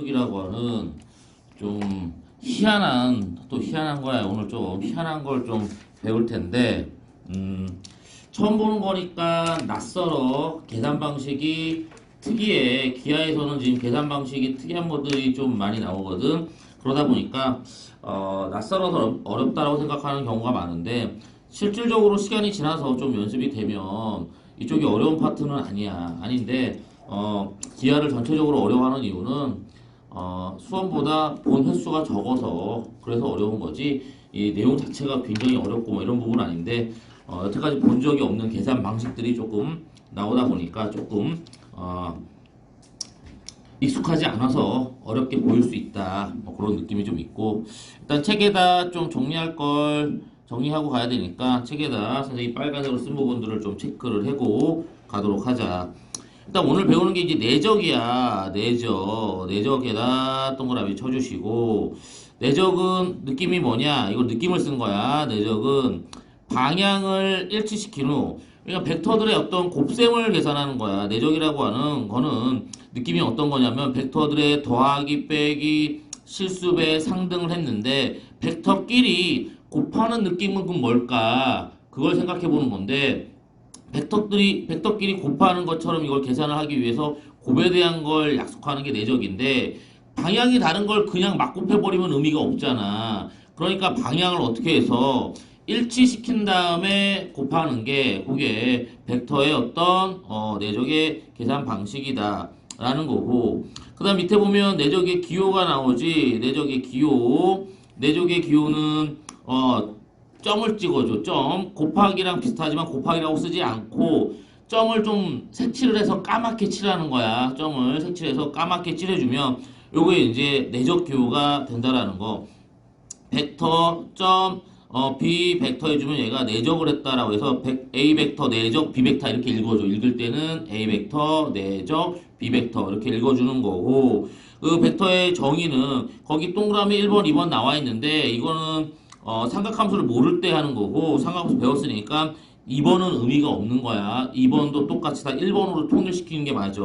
이라고 하는 좀 희한한 또 희한한 거야. 오늘 좀 희한한 걸 좀 배울 텐데 처음 보는 거니까 낯설어. 계산 방식이 특이해. 기아에서는 지금 계산 방식이 특이한 것들이 좀 많이 나오거든. 그러다 보니까 낯설어서 어렵다라고 생각하는 경우가 많은데 실질적으로 시간이 지나서 좀 연습이 되면 이쪽이 어려운 파트는 아니야. 아닌데 기아를 전체적으로 어려워하는 이유는 수험보다 본 횟수가 적어서 그래서 어려운 거지. 이 내용 자체가 굉장히 어렵고 뭐 이런 부분은 아닌데 여태까지 본 적이 없는 계산 방식들이 조금 나오다 보니까 조금 익숙하지 않아서 어렵게 보일 수 있다. 뭐 그런 느낌이 좀 있고 일단 책에다 좀 정리할 걸 정리하고 가야 되니까 책에다 선생님이 빨간색으로 쓴 부분들을 좀 체크를 하고 가도록 하자. 일단 오늘 배우는 게 이제 내적이야. 내적에다 동그라미 쳐주시고 내적은 느낌이 뭐냐? 이거 느낌을 쓴 거야. 내적은 방향을 일치시킨 후 그러니까 벡터들의 어떤 곱셈을 계산하는 거야. 내적이라고 하는 거는 느낌이 어떤 거냐면 벡터들의 더하기 빼기 실수배 상등을 했는데 벡터끼리 곱하는 느낌은 그럼 뭘까? 그걸 생각해 보는 건데 벡터끼리 곱하는 것처럼 이걸 계산을 하기 위해서 곱에 대한 걸 약속하는 게 내적인데 방향이 다른 걸 그냥 막 곱해버리면 의미가 없잖아. 그러니까 방향을 어떻게 해서 일치시킨 다음에 곱하는 게 그게 벡터의 어떤 내적의 계산 방식이다 라는 거고 그 다음 밑에 보면 내적의 기호가 나오지. 내적의 기호는 점을 찍어줘. 점 곱하기랑 비슷하지만 곱하기라고 쓰지 않고 점을 좀 색칠을 해서 까맣게 칠하는 거야. 점을 색칠해서 까맣게 칠해주면 요게 이제 내적 기호가 된다라는 거. 벡터 점 B 벡터 해주면 얘가 내적을 했다라고 해서 A 벡터 내적 B 벡터 이렇게 읽어줘. 읽을 때는 A 벡터 내적 B 벡터 이렇게 읽어주는 거고 그 벡터의 정의는 거기 동그라미 1번 2번 나와 있는데 이거는 삼각함수를 모를 때 하는 거고 삼각함수 배웠으니까 2번은 의미가 없는 거야. 2번도 똑같이 다 1번으로 통일시키는 게 맞아.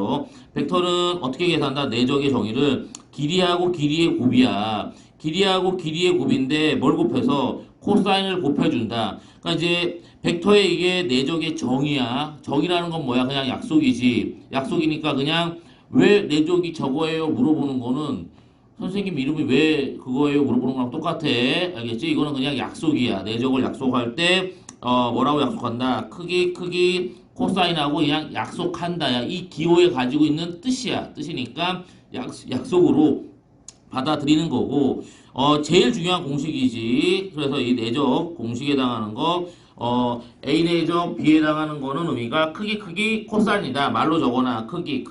벡터는 어떻게 계산한다? 내적의 정의를 길이하고 길이의 곱이야. 길이하고 길이의 곱인데 뭘 곱해서 코사인을 곱해준다. 그러니까 이제 벡터의 이게 내적의 정의야. 정의라는 건 뭐야? 그냥 약속이지. 약속이니까 그냥 왜 내적이 저거예요? 물어보는 거는 선생님 이름이 왜 그거예요? 물어보는 거랑 똑같아. 알겠지? 이거는 그냥 약속이야. 내적을 약속할 때 뭐라고 약속한다? 크기 코사인하고 그냥 약속한다야. 이 기호에 가지고 있는 뜻이야. 뜻이니까 약속으로 받아들이는 거고 제일 중요한 공식이지. 그래서 이 내적 공식에 해당하는 거 A 내적 B에 해당하는 거는 의미가 크기 코사인이다. 말로 적어놔. 크기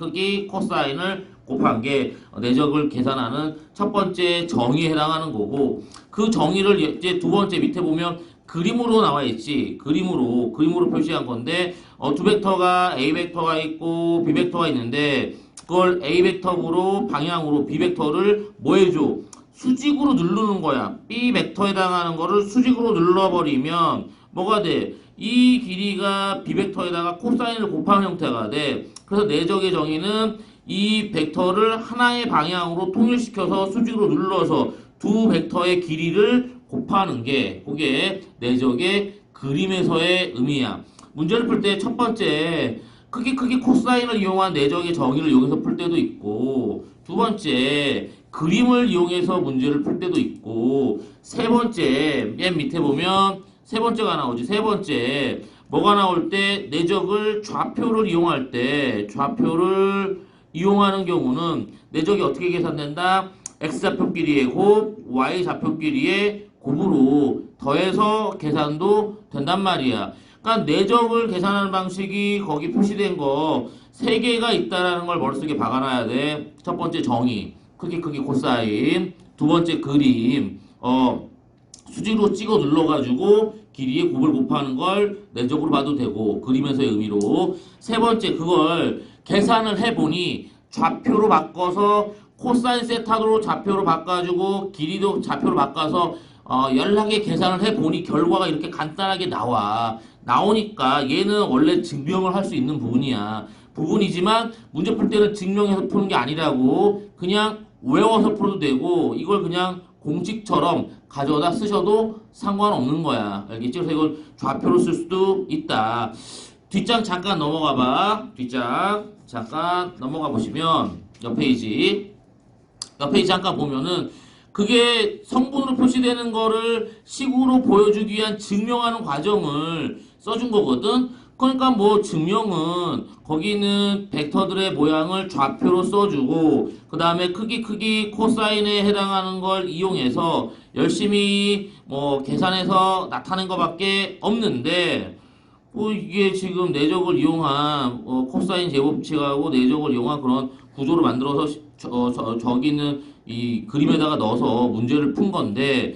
코사인을 곱한 게 내적을 계산하는 첫 번째 정의에 해당하는 거고 그 정의를 이제 두 번째 밑에 보면 그림으로 나와 있지. 그림으로 표시한 건데 두 벡터가 A 벡터가 있고 B 벡터가 있는데 그걸 A 벡터로 방향으로 B 벡터를 뭐 해줘? 수직으로 누르는 거야. B 벡터에 해당하는 거를 수직으로 눌러버리면 뭐가 돼? 이 길이가 B 벡터에다가 코사인을 곱하는 형태가 돼. 그래서 내적의 정의는 이 벡터를 하나의 방향으로 통일시켜서 수직으로 눌러서 두 벡터의 길이를 곱하는 게 그게 내적의 그림에서의 의미야. 문제를 풀 때 첫 번째 크기 코사인을 이용한 내적의 정의를 이용해서 풀 때도 있고 두 번째 그림을 이용해서 문제를 풀 때도 있고 세 번째 맨 밑에 보면 세 번째가 나오지. 세 번째 뭐가 나올 때 내적을 좌표를 이용할 때 좌표를 이용하는 경우는 내적이 어떻게 계산된다? x좌표끼리의 곱, y좌표끼리의 곱으로 더해서 계산도 된단 말이야. 그러니까 내적을 계산하는 방식이 거기 표시된 거 세 개가 있다라는 걸 머릿속에 박아놔야 돼. 첫 번째 정의, 크기 코사인. 두 번째 그림, 수직으로 찍어 눌러가지고 길이의 곱을 곱하는 걸 내적으로 봐도 되고 그림에서의 의미로. 세 번째 그걸 계산을 해보니 좌표로 바꿔서 코사인 세타로 좌표로 바꿔주고 길이도 좌표로 바꿔서 연락에 계산을 해보니 결과가 이렇게 간단하게 나오니까 얘는 원래 증명을 할 수 있는 부분이지만 문제 풀 때는 증명해서 푸는 게 아니라고 그냥 외워서 풀어도 되고 이걸 그냥 공식처럼 가져다 쓰셔도 상관없는 거야. 알겠지? 그래서 이걸 좌표로 쓸 수도 있다. 뒷장 잠깐 넘어가 봐. 뒷장 잠깐 넘어가 보시면 옆 페이지 잠깐 보면은 그게 성분으로 표시되는 거를 식으로 보여주기 위한 증명하는 과정을 써준 거거든. 그러니까 뭐 증명은 거기 있는 벡터들의 모양을 좌표로 써주고 그 다음에 크기 코사인에 해당하는 걸 이용해서 열심히 뭐 계산해서 나타낸 것밖에 없는데 뭐 이게 지금 내적을 이용한 코사인 제곱칙하고 내적을 이용한 그런 구조를 만들어서 저기 있는 이 그림에다가 넣어서 문제를 푼 건데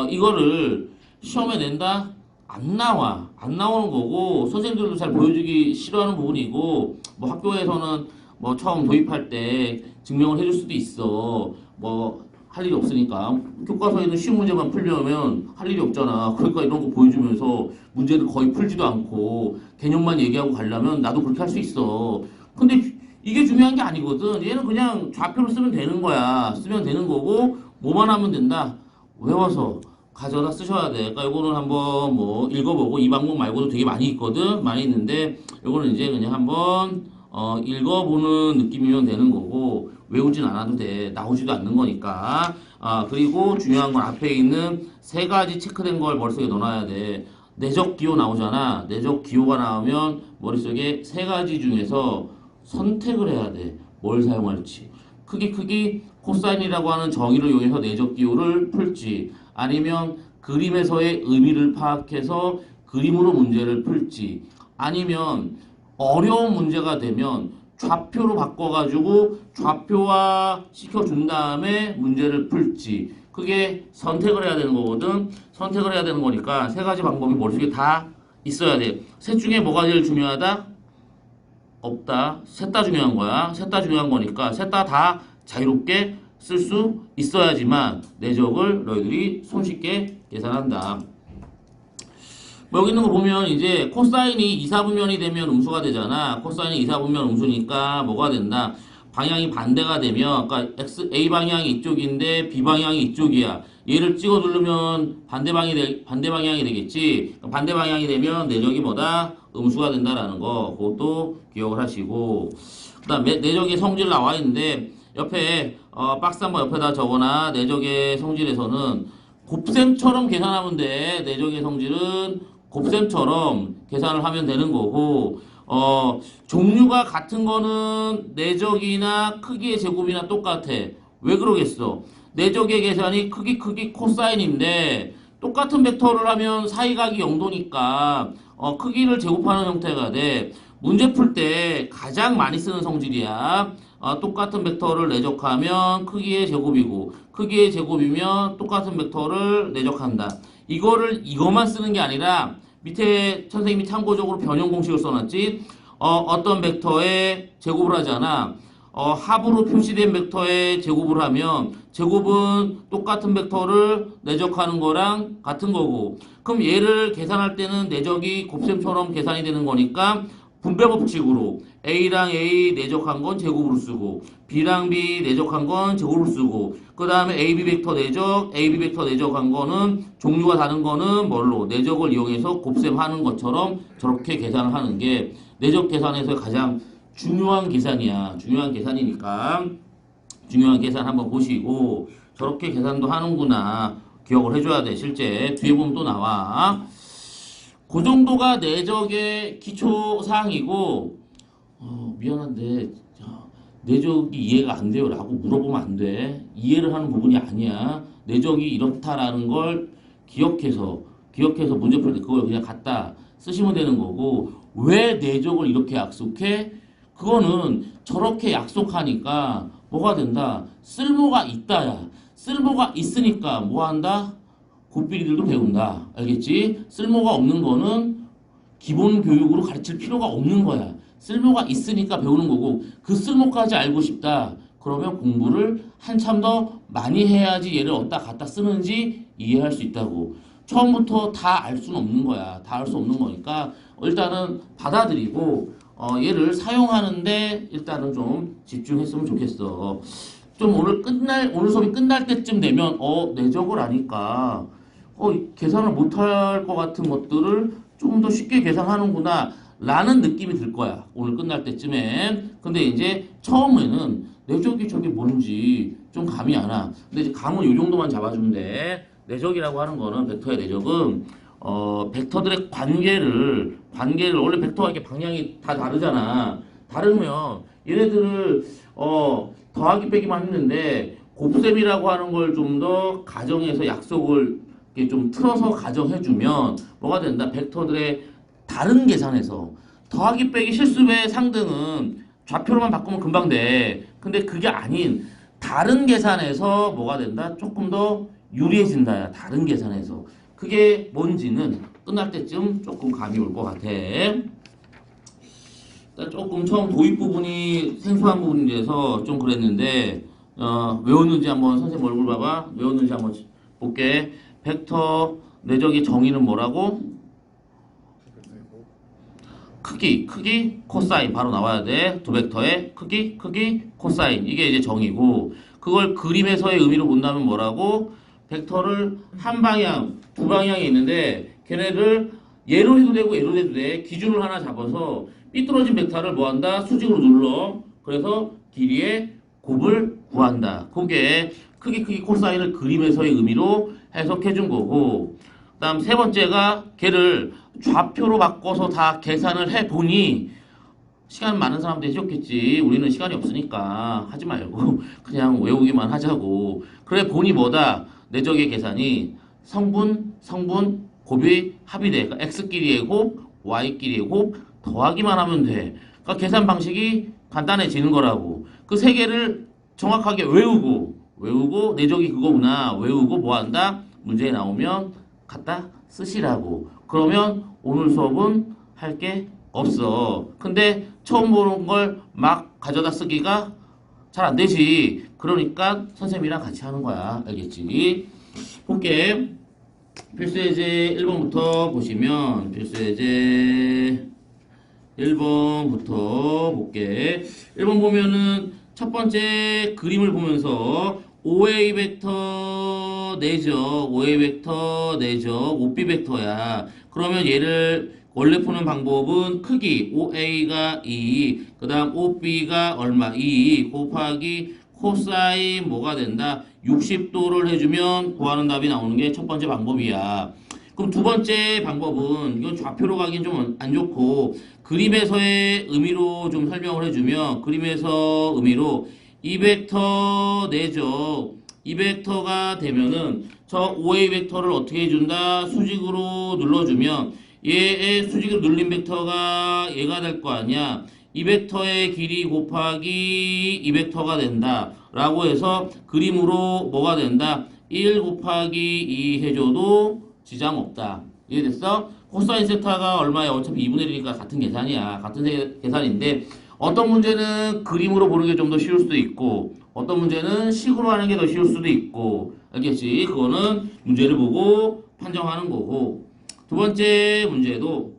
이거를 시험에 낸다? 안 나와. 안 나오는 거고 선생님들도 잘 보여주기 싫어하는 부분이고 뭐 학교에서는 뭐 처음 도입할 때 증명을 해줄 수도 있어. 뭐 할 일이 없으니까 교과서에는 쉬운 문제만 풀려면 할 일이 없잖아. 그러니까 이런 거 보여주면서 문제를 거의 풀지도 않고 개념만 얘기하고 가려면 나도 그렇게 할 수 있어. 근데 이게 중요한 게 아니거든. 얘는 그냥 좌표로 쓰면 되는 거야. 쓰면 되는 거고 뭐만 하면 된다. 외워서 가져다 쓰셔야 돼. 그러니까 이거는 한번 뭐 읽어보고 이 방법 말고도 되게 많이 있거든. 많이 있는데 이거는 이제 그냥 한번 읽어보는 느낌이면 되는 거고 외우진 않아도 돼. 나오지도 않는 거니까. 그리고 중요한 건 앞에 있는 세 가지 체크된 걸 머릿속에 넣어놔야 돼. 내적 기호 나오잖아. 내적 기호가 나오면 머릿속에 세 가지 중에서 선택을 해야 돼. 뭘 사용할지. 크기 코사인이라고 하는 정의를 이용해서 내적 기호를 풀지. 아니면 그림에서의 의미를 파악해서 그림으로 문제를 풀지. 아니면 어려운 문제가 되면 좌표로 바꿔가지고 좌표화 시켜준 다음에 문제를 풀지. 그게 선택을 해야 되는 거거든. 선택을 해야 되는 거니까 세 가지 방법이 머릿속에 다 있어야 돼. 셋 중에 뭐가 제일 중요하다? 없다. 셋 다 중요한 거야. 셋 다 중요한 거니까 셋 다 자유롭게 쓸 수 있어야지만 내적을 너희들이 손쉽게 계산한다. 뭐 여기 있는 거 보면 이제 코사인이 이사분면이 되면 음수가 되잖아. 코사인이 이사분면 음수니까 뭐가 된다? 방향이 반대가 되면 그러니까 A 방향이 이쪽인데 B 방향이 이쪽이야. 얘를 찍어 누르면 반대 방향이 되겠지. 반대 방향이 되면 내적이 뭐다? 음수가 된다라는 거. 그것도 기억을 하시고. 그다음에 내적의 성질 나와 있는데 옆에 박스 한번 옆에다 적어놔. 내적의 성질에서는 곱셈처럼 계산하면 돼. 내적의 성질은 곱셈처럼 계산을 하면 되는 거고 종류가 같은 거는 내적이나 크기의 제곱이나 똑같아. 왜 그러겠어? 내적의 계산이 크기 코사인인데 똑같은 벡터를 하면 사이각이 0도니까 크기를 제곱하는 형태가 돼. 문제 풀 때 가장 많이 쓰는 성질이야. 똑같은 벡터를 내적하면 크기의 제곱이고 크기의 제곱이면 똑같은 벡터를 내적한다. 이거만 쓰는 게 아니라 밑에 선생님이 참고적으로 변형 공식을 써놨지. 어떤 벡터의 제곱을 하잖아. 합으로 표시된 벡터의 제곱을 하면 제곱은 똑같은 벡터를 내적하는 거랑 같은 거고 그럼 얘를 계산할 때는 내적이 곱셈처럼 계산이 되는 거니까 분배 법칙으로 A랑 A 내적한 건 제곱으로 쓰고 B랑 B 내적한 건 제곱으로 쓰고 그 다음에 AB 벡터 내적한 거는 종류가 다른 거는 뭘로 내적을 이용해서 곱셈하는 것처럼 저렇게 계산을 하는 게 내적 계산에서 가장 중요한 계산이야. 중요한 계산이니까 중요한 계산 한번 보시고 저렇게 계산도 하는구나 기억을 해줘야 돼. 실제 뒤에 보면 또 나와. 그 정도가 내적의 기초 사항이고 미안한데 내적이 이해가 안 돼요 라고 물어보면 안 돼. 이해를 하는 부분이 아니야. 내적이 이렇다라는 걸 기억해서 문제 풀 때 그걸 그냥 갖다 쓰시면 되는 거고 왜 내적을 이렇게 약속해? 그거는 저렇게 약속하니까 뭐가 된다? 쓸모가 있다야. 쓸모가 있으니까 뭐 한다? 곱비리들도 배운다. 알겠지? 쓸모가 없는 거는 기본 교육으로 가르칠 필요가 없는 거야. 쓸모가 있으니까 배우는 거고 그 쓸모까지 알고 싶다. 그러면 공부를 한참 더 많이 해야지 얘를 어디다 갖다 쓰는지 이해할 수 있다고. 처음부터 다 알 수는 없는 거야. 다 알 수 없는 거니까 일단은 받아들이고 얘를 사용하는데 일단은 좀 집중했으면 좋겠어. 좀 오늘 수업이 끝날 때쯤 되면 내적을 아니까 계산을 못할 것 같은 것들을 좀 더 쉽게 계산하는구나 라는 느낌이 들 거야. 오늘 끝날 때쯤엔. 근데 이제 처음에는 내적이 저게 뭔지 좀 감이 안 와. 근데 이제 감은 요 정도만 잡아주면 돼. 내적이라고 하는 거는 벡터의 내적은 벡터들의 관계를 원래 벡터가 이렇게 방향이 다 다르잖아. 다르면 얘네들을 더하기 빼기만 했는데 곱셈이라고 하는 걸 좀 더 가정해서 약속을 이렇게 좀 틀어서 가정해주면 뭐가 된다? 벡터들의 다른 계산에서 더하기 빼기 실수의 상등은 좌표로만 바꾸면 금방 돼. 근데 그게 아닌 다른 계산에서 뭐가 된다? 조금 더 유리해진다야. 다른 계산에서. 그게 뭔지는 끝날 때쯤 조금 감이 올 것 같아. 일단 조금 처음 도입 부분이 생소한 부분이라서 좀 그랬는데 외웠는지 한번 선생님 얼굴 봐봐. 외웠는지 한번 볼게. 벡터 내적의 정의는 뭐라고? 크기, 코사인 바로 나와야 돼. 두 벡터의 크기, 코사인 이게 이제 정의고 그걸 그림에서의 의미로 본다면 뭐라고? 벡터를 한 방향, 두 방향이 있는데 걔네를 얘로 해도 되고 얘로 해도 돼. 기준을 하나 잡아서 삐뚤어진 벡터를 뭐한다? 수직으로 눌러. 그래서 길이의 곱을 구한다. 그게 크기, 코사인을 그림에서의 의미로 해석해 준 거고 그 다음 세 번째가 걔를 좌표로 바꿔서 다 계산을 해보니 시간 많은 사람들이 해줬겠지. 우리는 시간이 없으니까 하지 말고 그냥 외우기만 하자고. 그래 보니 뭐다? 내적의 계산이 성분, 곱이 합이 돼. 그러니까 x끼리의 곱, y끼리의 곱 더하기만 하면 돼. 그러니까 계산 방식이 간단해지는 거라고. 그 세 개를 정확하게 외우고 내적이 그거구나. 외우고 뭐 한다? 문제에 나오면 갖다 쓰시라고. 그러면 오늘 수업은 할 게 없어. 근데 처음 보는 걸 막 가져다 쓰기가 잘 안 되지. 그러니까 선생님이랑 같이 하는 거야. 알겠지? 볼게. 필수예제 1번부터 보시면 필수예제 1번부터 볼게. 1번 보면은 첫 번째 그림을 보면서 OA 벡터 내적, OA 벡터 내적, OB 벡터야. 그러면 얘를 원래 푸는 방법은 크기 OA가 2, 그 다음 OB가 얼마? 2 곱하기 코사인 뭐가 된다? 60도를 해주면 구하는 답이 나오는 게 첫 번째 방법이야. 그럼 두 번째 방법은 이건 좌표로 가긴 좀 안 좋고 그림에서의 의미로 좀 설명을 해주면 그림에서 의미로 이 벡터 내적 이 벡터가 되면은 저 OA 벡터를 어떻게 해준다? 수직으로 눌러주면 얘의 수직으로 눌린 벡터가 얘가 될 거 아니야. 이 벡터의 길이 곱하기 이 벡터가 된다. 라고 해서 그림으로 뭐가 된다? 1 곱하기 2 해줘도 지장 없다. 이해됐어? 코사인 세타가 얼마야? 어차피 2분의 1이니까 같은 계산이야. 같은 계산인데 어떤 문제는 그림으로 보는 게 좀 더 쉬울 수도 있고 어떤 문제는 식으로 하는 게 더 쉬울 수도 있고 알겠지? 그거는 문제를 보고 판정하는 거고 두 번째 문제도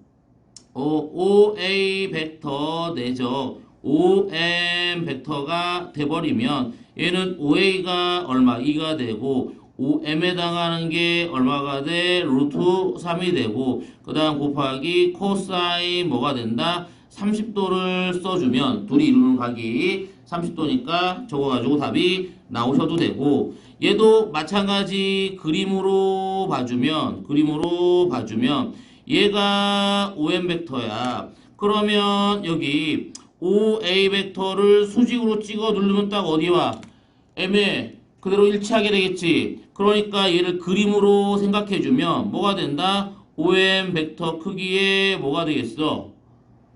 OA 벡터 내적 OM 벡터가 돼버리면 얘는 OA가 얼마? 2가 되고 OM에 해당하는 게 얼마가 돼? 루트 3이 되고 그 다음 곱하기 코사인 뭐가 된다? 30도를 써주면 둘이 이루는 각이 30도니까 적어가지고 답이 나오셔도 되고 얘도 마찬가지 그림으로 봐주면 얘가 OM 벡터야. 그러면 여기 OA 벡터를 수직으로 찍어 누르면 딱 어디 와? M에 그대로 일치하게 되겠지. 그러니까 얘를 그림으로 생각해주면 뭐가 된다? OM 벡터 크기에 뭐가 되겠어?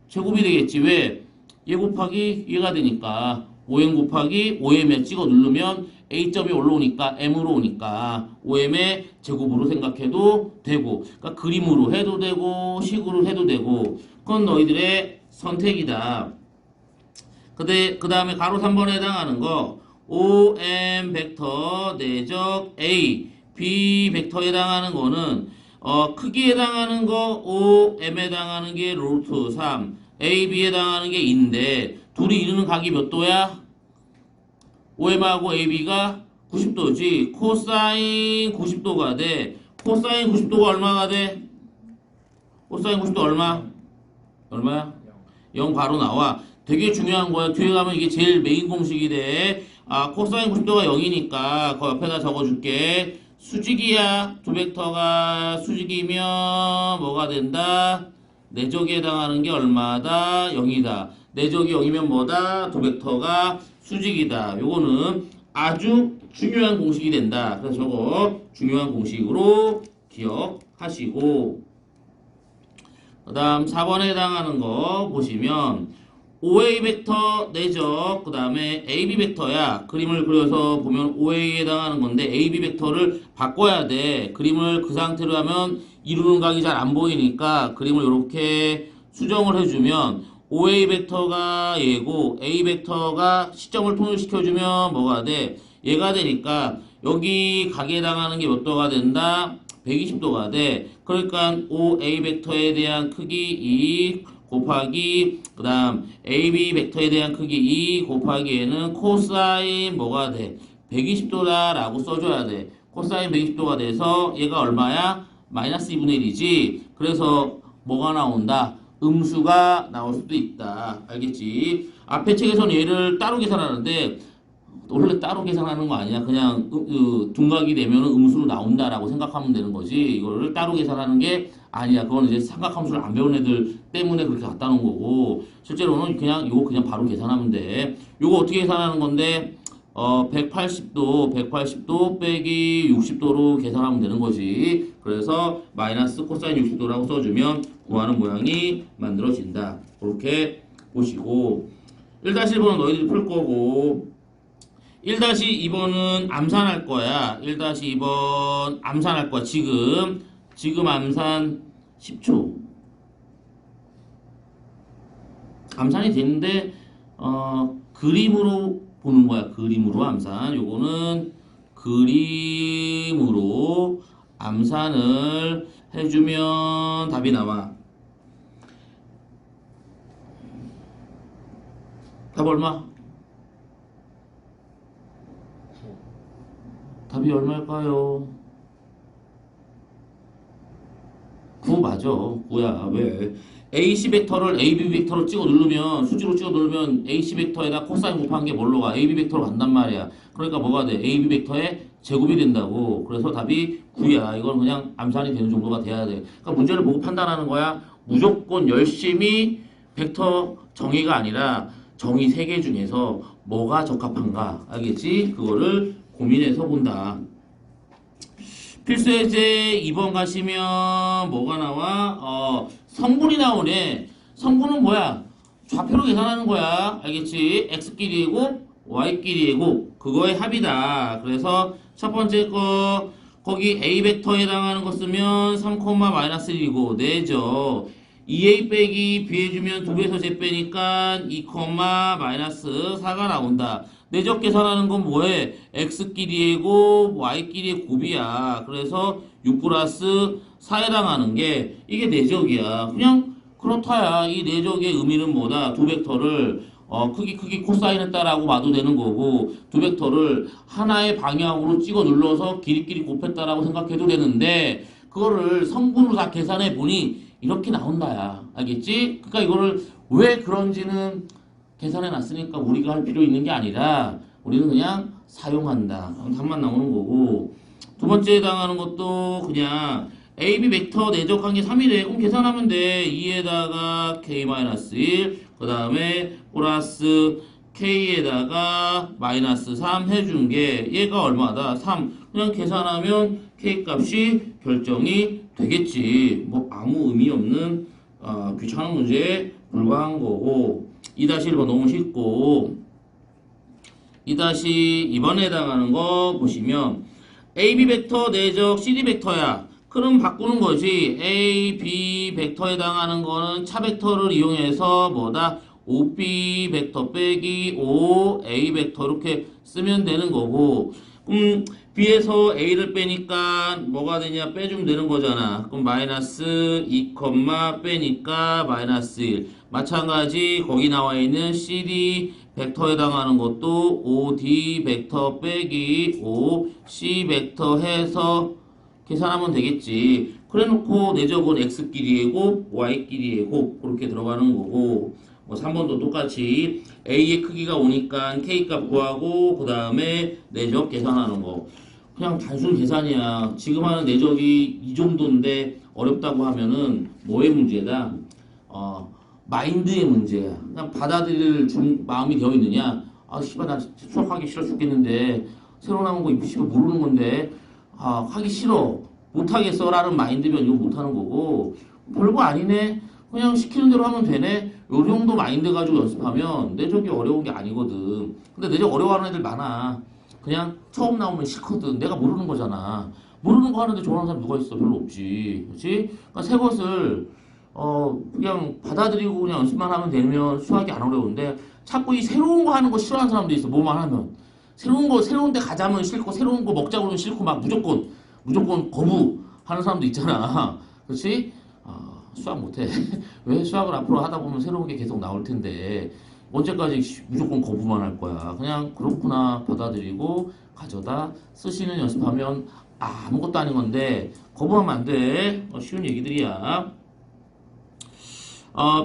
제곱이 되겠지. 왜? 얘 곱하기 얘가 되니까 OM 곱하기 OM에 찍어 누르면 A점이 올라오니까 M으로 오니까 OM의 제곱으로 생각해도 되고 그러니까 그림으로 해도 되고 식으로 해도 되고 그건 너희들의 선택이다. 그 다음에 가로 3번에 해당하는 거 OM 벡터 내적 A, B 벡터에 해당하는 거는 크기에 해당하는 거 OM에 해당하는 게 루트 3, A, B에 해당하는 게 2인데 둘이 이루는 각이 몇 도야? OM하고 AB가 90도지. 코사인 90도가 돼. 코사인 90도가 얼마가 돼? 코사인 90도 얼마야? 0 바로 나와. 되게 중요한 거야. 뒤에 가면 이게 제일 메인 공식이 돼. 코사인 90도가 0이니까 그 옆에다 적어줄게. 수직이야. 두 벡터가 수직이면 뭐가 된다? 내적에 해당하는 게 얼마다? 0이다. 내적이 0이면 뭐다? 두 벡터가 수직이다. 요거는 아주 중요한 공식이 된다. 그래서 저거 중요한 공식으로 기억하시고, 그 다음 4번에 해당하는 거 보시면 OA 벡터 내적, 그 다음에 AB 벡터야. 그림을 그려서 보면 OA에 해당하는 건데 AB 벡터를 바꿔야 돼. 그림을 그 상태로 하면 이루는 각이 잘 안 보이니까 그림을 이렇게 수정을 해주면 OA 벡터가 얘고 A 벡터가 시점을 통일시켜주면 뭐가 돼? 얘가 되니까 여기 각에 해당하는 게 몇 도가 된다? 120도가 돼. 그러니까 OA 벡터에 대한 크기 2 곱하기 그 다음 AB 벡터에 대한 크기 2 곱하기 얘는 코사인 뭐가 돼? 120도다 라고 써줘야 돼. 코사인 120도가 돼서 얘가 얼마야? 마이너스 2분의 1이지. 그래서 뭐가 나온다? 음수가 나올 수도 있다. 알겠지? 앞에 책에서는 얘를 따로 계산하는데 원래 따로 계산하는 거 아니야. 그냥 둔각이 되면 음수로 나온다라고 생각하면 되는 거지. 이거를 따로 계산하는 게 아니야. 그건 이제 삼각함수를 안 배운 애들 때문에 그렇게 갖다 놓은 거고, 실제로는 그냥 이거 그냥 바로 계산하면 돼. 이거 어떻게 계산하는 건데 180도 빼기 60도로 계산하면 되는 거지. 그래서 마이너스 코사인 60도라고 써주면 구하는 모양이 만들어진다. 그렇게 보시고, 1-1번은 너희들이 풀 거고 1-2번은 암산할 거야. 1-2번 암산할 거야. 지금 암산 10초. 암산이 되는데 그림으로 보는 거야. 그림으로 암산. 요거는 그림으로 암산을 해주면 답이 나와. 답 얼마? 답이 얼마일까요? 9 맞아. 9야. 왜? AC 벡터를 AB 벡터로 찍어 누르면, 수직으로 찍어 누르면 AC 벡터에다 코사인 곱한 게 뭘로 가? AB 벡터로 간단 말이야. 그러니까 뭐가 돼? AB 벡터의 제곱이 된다고. 그래서 답이 9야. 이건 그냥 암산이 되는 정도가 돼야 돼. 그러니까 문제를 보고 판단하는 거야. 무조건 열심히 벡터 정의가 아니라 정의 3개 중에서 뭐가 적합한가. 알겠지? 그거를 고민해서 본다. 필수예제 2번 가시면 뭐가 나와? 성분이 나오네. 성분은 뭐야? 좌표로 계산하는 거야. 알겠지? x끼리 예곱, y끼리 예곱. 그거의 합이다. 그래서 첫 번째 거 거기 a 벡터에 해당하는 거 쓰면 3, 마이너스 1이고 내죠. 2a 빼기 b 해주면 2배에서 j 빼니까 2, 마이너스 4가 나온다. 내적 계산하는 건 뭐해? x끼리 예곱, y끼리 곱이야. 그래서 6 플러스 4에 해당하는 게 이게 내적이야. 그냥 그렇다야. 이 내적의 의미는 뭐다? 두 벡터를 크기 코사인했다라고 봐도 되는 거고, 두 벡터를 하나의 방향으로 찍어 눌러서 길이끼리 곱했다라고 생각해도 되는데, 그거를 성분으로 다 계산해 보니 이렇게 나온다야. 알겠지? 그러니까 이거를 왜 그런지는 계산해 놨으니까 우리가 할 필요 있는 게 아니라 우리는 그냥 사용한다. 답만 나오는 거고, 두 번째에 해당하는 것도 그냥 AB 벡터 내적한 게 3이래. 그럼 계산하면 돼. 2에다가 K-1, 그 다음에 플러스 K에다가 마이너스 3 해준 게 얘가 얼마다? 3. 그냥 계산하면 K 값이 결정이 되겠지. 뭐 아무 의미 없는 귀찮은 문제에 불과한 거고, 2-1번 너무 쉽고, 2-2번에 해당하는 거 보시면 AB 벡터 내적 CD 벡터야. 그럼 바꾸는 거지. A, B 벡터에 해당하는 거는 차 벡터를 이용해서 뭐다? OB 벡터 빼기 O, A 벡터 이렇게 쓰면 되는 거고, B에서 A를 빼니까 뭐가 되냐? 빼주면 되는 거잖아. 그럼 마이너스 2, 빼니까 마이너스 1. 마찬가지 거기 나와 있는 CD 벡터에 해당하는 것도 OD 벡터 빼기 OC 벡터 해서 계산하면 되겠지. 그래 놓고 내적은 x끼리의 곱, y끼리의 곱 그렇게 들어가는 거고 뭐 3번도 똑같이 a의 크기가 오니까 k 값 구하고 그 다음에 내적 계산하는 거. 그냥 단순 계산이야. 지금 하는 내적이 이 정도인데 어렵다고 하면은 뭐의 문제다? 마인드의 문제야. 그냥 받아들일 마음이 되어 있느냐? 아, 씨발, 나 수학하기 싫어 죽겠는데 새로 나온 거 씨발 모르는 건데 하기 싫어. 못하겠어 라는 마인드면 이거 못하는 거고 별거 아니네. 그냥 시키는 대로 하면 되네. 요 정도 마인드 가지고 연습하면 내적이 어려운 게 아니거든. 근데 내적 어려워하는 애들 많아. 그냥 처음 나오면 싫거든. 내가 모르는 거잖아. 모르는 거 하는데 좋아하는 사람 누가 있어? 별로 없지. 그렇지? 그러니까 새 것을 그냥 받아들이고 그냥 연습만 하면 되면 수학이 안 어려운데 자꾸 이 새로운 거 하는 거 싫어하는 사람도 있어. 뭐만 하면. 새로운 데 가자면 싫고 새로운 거 먹자고 하면 싫고 막 무조건 거부하는 사람도 있잖아. 그렇지? 수학 못해. 왜 수학을 앞으로 하다 보면 새로운 게 계속 나올 텐데 언제까지 무조건 거부만 할 거야. 그냥 그렇구나 받아들이고 가져다 쓰시는 연습하면 아무것도 아닌 건데 거부하면 안 돼. 쉬운 얘기들이야.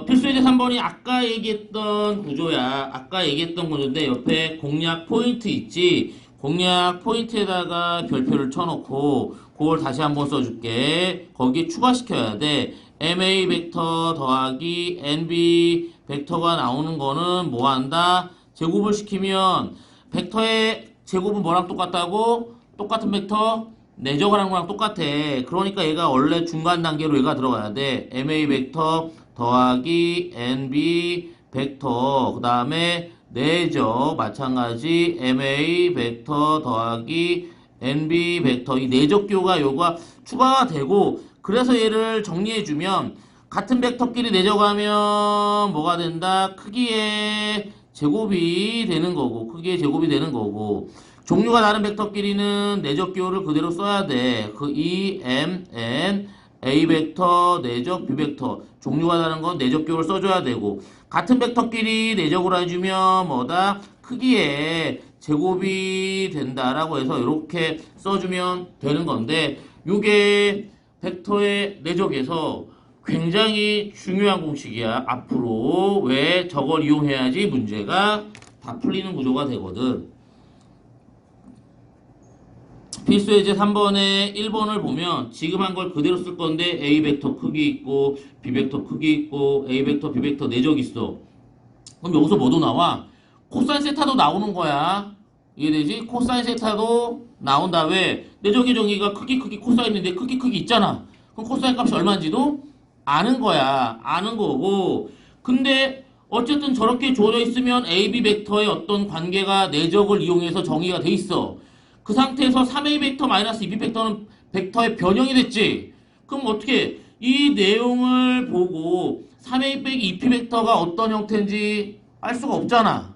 필수예제 3번이 아까 얘기했던 구조야. 아까 얘기했던 구조인데 옆에 공략 포인트 있지? 공략 포인트에다가 별표를 쳐놓고 그걸 다시 한번 써줄게. 거기에 추가시켜야 돼. MA 벡터 더하기 NB 벡터가 나오는 거는 뭐 한다? 제곱을 시키면 벡터의 제곱은 뭐랑 똑같다고? 똑같은 벡터? 내적을 하는 거랑 똑같아. 그러니까 얘가 원래 중간 단계로 얘가 들어가야 돼. MA 벡터 더하기 NB 벡터 그 다음에 내적 마찬가지 MA 벡터 더하기 NB 벡터 이 내적 기호가 요가 추가가 되고 그래서 얘를 정리해주면 같은 벡터끼리 내적하면 뭐가 된다? 크기의 제곱이 되는 거고 크기의 제곱이 되는 거고 종류가 다른 벡터끼리는 내적 기호를 그대로 써야 돼. 그 E, M, N, A 벡터, 내적, B 벡터 종류가 다른 건 내적 기호를 써줘야 되고 같은 벡터끼리 내적으로 해주면 뭐다? 크기의 제곱이 된다라고 해서 이렇게 써주면 되는 건데 요게 벡터의 내적에서 굉장히 중요한 공식이야. 앞으로 왜 저걸 이용해야지 문제가 다 풀리는 구조가 되거든. 필수예제 3번에 1번을 보면 지금 한 걸 그대로 쓸 건데 A 벡터 크기 있고 B 벡터 크기 있고 A 벡터 B 벡터 내적 있어. 그럼 여기서 뭐도 나와? 코사인 세타도 나오는 거야. 이해되지? 코사인 세타도 나온다. 왜? 내적의 정의가 크기 코사인인데 크기 있잖아. 그럼 코사인 값이 얼마인지도 아는 거야. 아는 거고. 근데 어쨌든 저렇게 주어져 있으면 AB 벡터의 어떤 관계가 내적을 이용해서 정의가 돼 있어. 그 상태에서 3A 벡터 마이너스 2B 벡터는 벡터의 변형이 됐지. 그럼 어떻게 이 내용을 보고 3A 빼기 2P 벡터가 어떤 형태인지 알 수가 없잖아.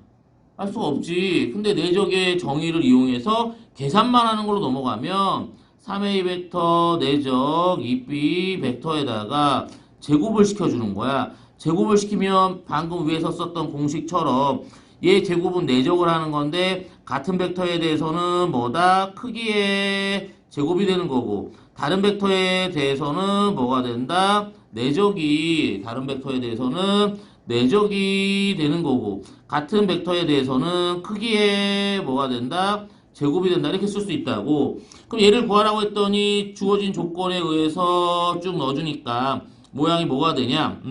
알 수가 없지. 근데 내적의 정의를 이용해서 계산만 하는 걸로 넘어가면 3A 벡터 내적 2B 벡터에다가 제곱을 시켜주는 거야. 제곱을 시키면 방금 위에서 썼던 공식처럼 얘 제곱은 내적을 하는 건데 같은 벡터에 대해서는 뭐다? 크기의 제곱이 되는 거고 다른 벡터에 대해서는 뭐가 된다? 내적이 다른 벡터에 대해서는 내적이 되는 거고 같은 벡터에 대해서는 크기의 뭐가 된다? 제곱이 된다 이렇게 쓸 수 있다고. 그럼 얘를 구하라고 했더니 주어진 조건에 의해서 쭉 넣어주니까 모양이 뭐가 되냐?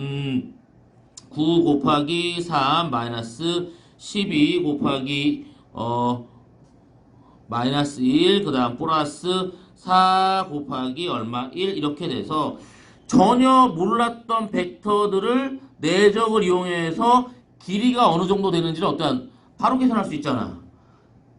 9 곱하기 3 마이너스 12 곱하기 마이너스 1 그 다음 플러스 4 곱하기 얼마 1 이렇게 돼서 전혀 몰랐던 벡터들을 내적을 이용해서 길이가 어느 정도 되는지를 어떠한 바로 계산할 수 있잖아.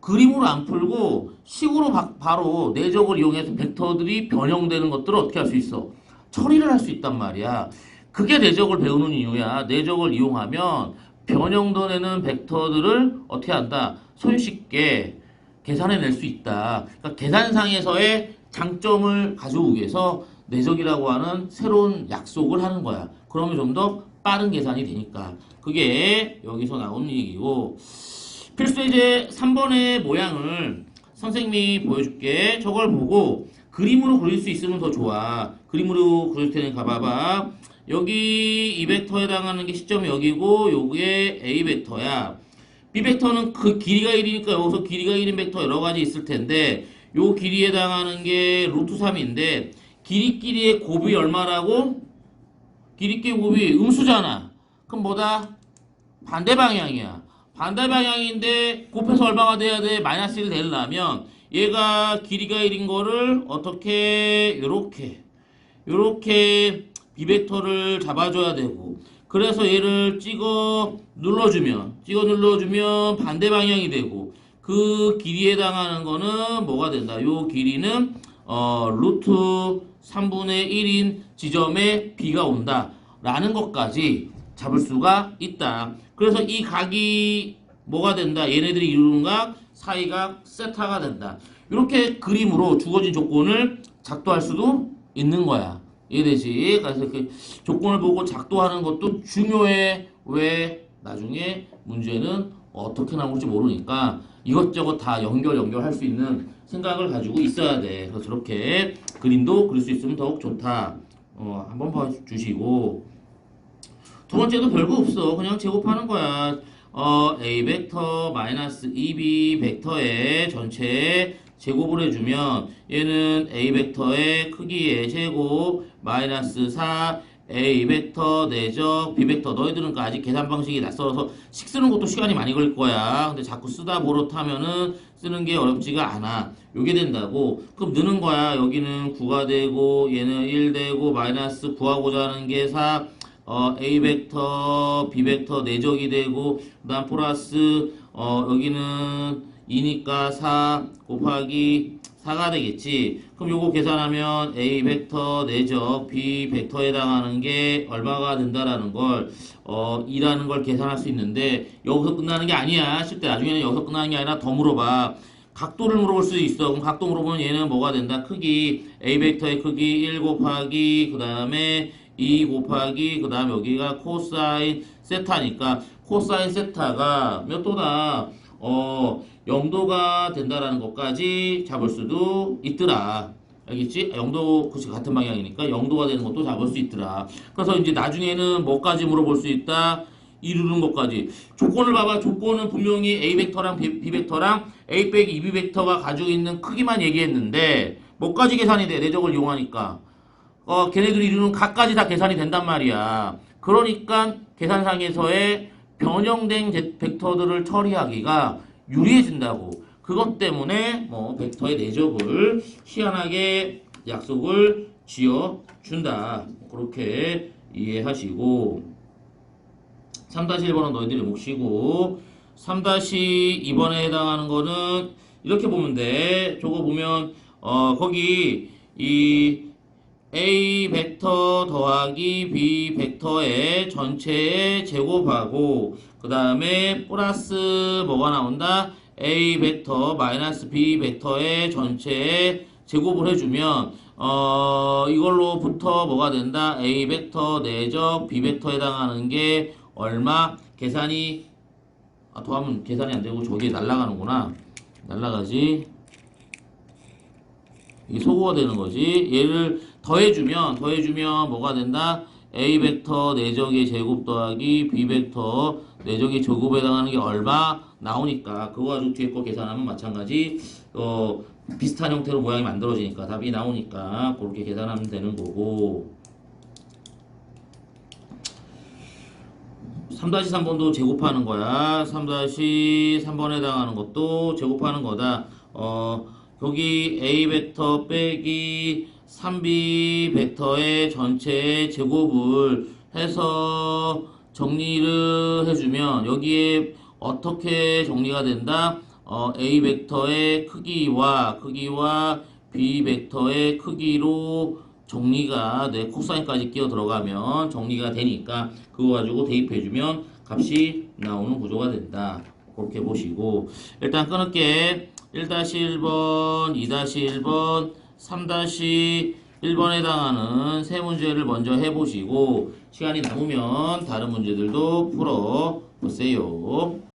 그림으로 안 풀고 식으로 바로 내적을 이용해서 벡터들이 변형되는 것들을 어떻게 할 수 있어? 처리를 할 수 있단 말이야. 그게 내적을 배우는 이유야. 내적을 이용하면 변형되는 벡터들을 어떻게 한다? 손쉽게 계산해낼 수 있다. 그러니까 계산상에서의 장점을 가져오기 위해서 내적이라고 하는 새로운 약속을 하는 거야. 그러면 좀 더 빠른 계산이 되니까. 그게 여기서 나오는 얘기고. 필수 이제 3번의 모양을 선생님이 보여줄게. 저걸 보고 그림으로 그릴 수 있으면 더 좋아. 그림으로 그릴 테니까 봐봐. 여기 이 벡터에 해당하는 게 시점이 여기고 요게 A 벡터야. B 벡터는 그 길이가 1이니까 여기서 길이가 1인 벡터 여러 가지 있을 텐데 요 길이에 해당하는 게 루트 3인데 길이끼리의 곱이 얼마라고? 길이끼리 곱이 음수잖아. 그럼 뭐다? 반대 방향이야. 반대 방향인데 곱해서 얼마가 돼야 돼? 마이너스 1 되려면 얘가 길이가 1인 거를 어떻게 요렇게 비벡터를 잡아줘야 되고 그래서 얘를 찍어 눌러주면 반대 방향이 되고 그 길이에 해당하는 거는 뭐가 된다? 요 길이는 루트 3분의 1인 지점에 B가 온다 라는 것까지 잡을 수가 있다. 그래서 이 각이 뭐가 된다? 얘네들이 이루는 각 사이각 세타가 된다. 이렇게 그림으로 주어진 조건을 작도할 수도 있는 거야. 이해되지? 그래서 그 조건을 보고 작도하는 것도 중요해. 왜? 나중에 문제는 어떻게 나올지 모르니까 이것저것 다 연결할 수 있는 생각을 가지고 있어야 돼. 그래서 저렇게 그림도 그릴 수 있으면 더욱 좋다. 한번 봐주시고 두 번째도 별거 없어. 그냥 제곱하는 거야. A 벡터 마이너스 2B 벡터의 전체에 제곱을 해주면 얘는 A 벡터의 크기의 제곱 마이너스 4 A 벡터 내적 B 벡터 너희들은 아직 계산 방식이 낯설어서 식 쓰는 것도 시간이 많이 걸릴 거야. 근데 자꾸 쓰다 버릇하면은 쓰는 게 어렵지가 않아. 요게 된다고. 그럼 느는 거야. 여기는 9가 되고 얘는 1 되고 마이너스 구하고자 하는 게 4 A 벡터, B 벡터 내적이 되고 그 다음 플러스 여기는 2니까 4 곱하기 4가 되겠지. 그럼 요거 계산하면 A 벡터 내적 B 벡터에 해당하는 게 얼마가 된다라는 걸 2라는 걸 계산할 수 있는데 여기서 끝나는 게 아니야. 실제 나중에는 여기서 끝나는 게 아니라 더 물어봐. 각도를 물어볼 수 있어. 그럼 각도 물어보면 얘는 뭐가 된다? 크기 A 벡터의 크기 1 곱하기 그 다음에 2 곱하기 그 다음 여기가 코사인 세타니까 코사인 세타가 몇 도다? 0도가 된다라는 것까지 잡을 수도 있더라. 알겠지? 0도 그치 같은 방향이니까 0도가 되는 것도 잡을 수 있더라. 그래서 이제 나중에는 뭐까지 물어볼 수 있다? 이루는 것까지. 조건을 봐봐. 조건은 분명히 A 벡터랑 B 벡터랑 A 빼기 2B 벡터가 가지고 있는 크기만 얘기했는데 뭐까지 계산이 돼? 내적을 이용하니까. 걔네들이 이루는 각까지 다 계산이 된단 말이야. 그러니까 계산상에서의 변형된 벡터들을 처리하기가 유리해진다고. 그것 때문에 뭐 벡터의 내적을 희한하게 약속을 지어준다. 그렇게 이해하시고 3-1번은 너희들이 못 쉬고 3-2번에 해당하는 거는 이렇게 보면 돼. 저거 보면 거기 이 A 벡터 더하기 B 벡터의 전체의 제곱하고 그 다음에 플러스 뭐가 나온다? A 벡터 마이너스 B 벡터의 전체의 제곱을 해주면 이걸로부터 뭐가 된다? A 벡터 내적 B 벡터에 해당하는 게 얼마? 계산이 더하면 계산이 안 되고 저기에 날아가는구나. 날아가지. 이게 소구가 되는 거지. 얘를 더해주면 뭐가 된다? A 벡터 내적의 제곱 더하기 B 벡터 내적의 제곱에 해당하는 게 얼마 나오니까 그거 가지고 뒤에 거 계산하면 마찬가지 비슷한 형태로 모양이 만들어지니까 답이 나오니까 그렇게 계산하면 되는 거고 3-3번도 제곱하는 거야. 3-3번에 해당하는 것도 제곱하는 거다. 여기 A 벡터 빼기 3B 벡터의 전체의 제곱을 해서 정리를 해주면 여기에 어떻게 정리가 된다? A 벡터의 크기와 B 벡터의 크기로 정리가 돼. 코사인까지 끼어 들어가면 정리가 되니까 그거 가지고 대입해주면 값이 나오는 구조가 된다. 그렇게 보시고 일단 끊을게. 1-1번, 2-1번, 1번에 해당하는 세 문제를 먼저 해보시고 시간이 남으면 다른 문제들도 풀어 보세요.